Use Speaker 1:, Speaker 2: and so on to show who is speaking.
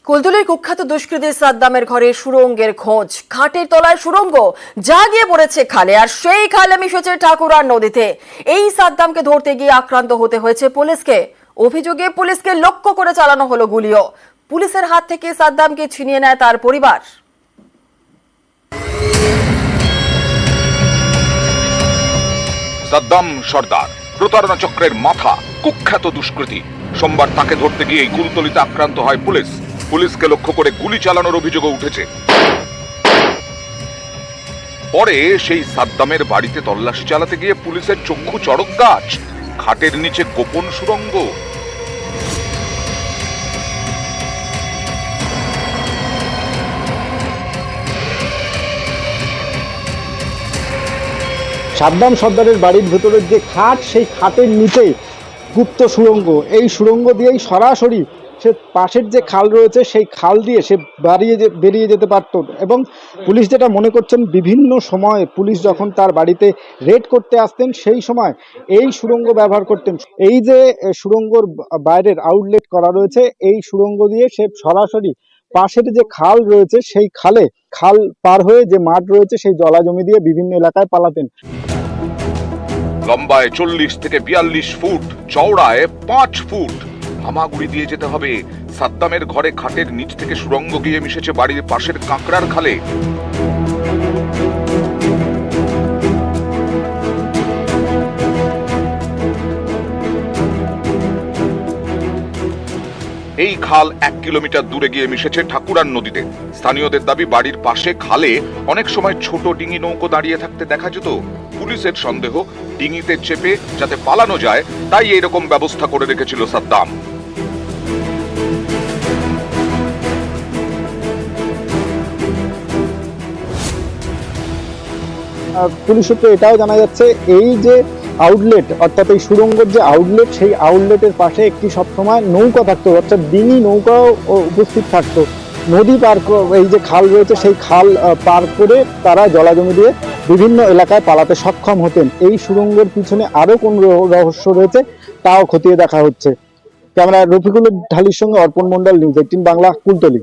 Speaker 1: কুলতলির কুখ্যাত দুষ্কৃতী সাদ্দামের ঘরে সুড়ঙ্গের খোঁজ। খাটের তলায় সুড়ঙ্গ যা গিয়ে পড়েছে খালে, আর সেই খালে মিশেছে ঠাকুরার নদীতে। এই সাদ্দামকে ধরতে গিয়ে আক্রান্ত হতে হয়েছে পুলিশকে। অভিযোগে পুলিশকে লক্ষ্য করে চালানো হলো গুলিও। পুলিশের হাত থেকে সাদ্দামকে ছিনিয়ে নেয় তার পরিবার।
Speaker 2: সাদ্দাম সর্দার প্রতারণা চক্রের মাথা, কুখ্যাত দুষ্কৃতী। সোমবার তাকে ধরতে গিয়ে কুলতলিতে আক্রান্ত হয় পুলিশ। পুলিশকে লক্ষ্য করে গুলি চালানোর অভিযোগও উঠেছে। পরে সেই সাদ্দামের বাড়িতে তল্লাশি চালাতে গিয়ে পুলিশের চক্ষু চড়ক গাছ, খাটের নিচে গোপন সুড়ঙ্গ।
Speaker 3: সাদ্দাম সর্দারের বাড়ির ভেতরের যে খাট, সেই খাটের নিচে গুপ্ত সুড়ঙ্গ। এই সুড়ঙ্গ দিয়েই সরাসরি সে পাশের যে খাল রয়েছে সেই খাল দিয়ে সে বেরিয়ে যেতে পারত। এবং পুলিশ যেটা মনে করছেন, বিভিন্ন সময়ে পুলিশ যখন তার বাড়িতে রেড করতে আসতেন সেই সময় এই সুড়ঙ্গ ব্যবহার করতেন। এই যে সুড়ঙ্গর বাইরের আউটলেট করা রয়েছে, এই সুড়ঙ্গ দিয়ে সে সরাসরি পাশের যে খাল রয়েছে সেই খাল পার হয়ে যে মাঠ রয়েছে সেই জলা জমি দিয়ে বিভিন্ন এলাকায় পালাতেন।
Speaker 2: লম্বায় 40 থেকে 42 ফুট, চওড়ায় 5 ফুট, হামাগুড়ি দিয়ে যেতে হবে। সাদ্দামের ঘরে খাটের নিচ থেকে সুড়ঙ্গ গিয়ে মিশেছে বাড়ির পাশের কাঁকড়ার খালে। এই খাল 1 কিলোমিটার দূরে গিয়ে মিশেছে ঠাকুরার নদীতে। স্থানীয়দের দাবি, বাড়ির পাশে খালে অনেক সময় ছোট ডিঙি নৌকো দাঁড়িয়ে থাকতে দেখা যেত। পুলিশের সন্দেহ, ডিঙিতে চেপে যাতে পালানো যায় তাই এরকম ব্যবস্থা করে রেখেছিল সাদ্দাম।
Speaker 3: পুলিশ সূত্রে এটাও জানা যাচ্ছে, এই যে আউটলেট অর্থাৎ এই সুড়ঙ্গের যে আউটলেট, সেই আউটলেটের পাশে একটি সবসময় নৌকা থাকতো, অর্থাৎ ডিঙি নৌকাও উপস্থিত থাকতো। নদী পার, এই যে খাল রয়েছে সেই খাল পার করে তারা জলাজমি দিয়ে বিভিন্ন এলাকায় পালাতে সক্ষম হতেন। এই সুড়ঙ্গের পিছনে আরো কোন রহস্য রয়েছে তাও খতিয়ে দেখা হচ্ছে। ক্যামেরায় রফিকুল ঢালির সঙ্গে অর্পণ মন্ডল, নিউজ 18 বাংলা, কুলতলি।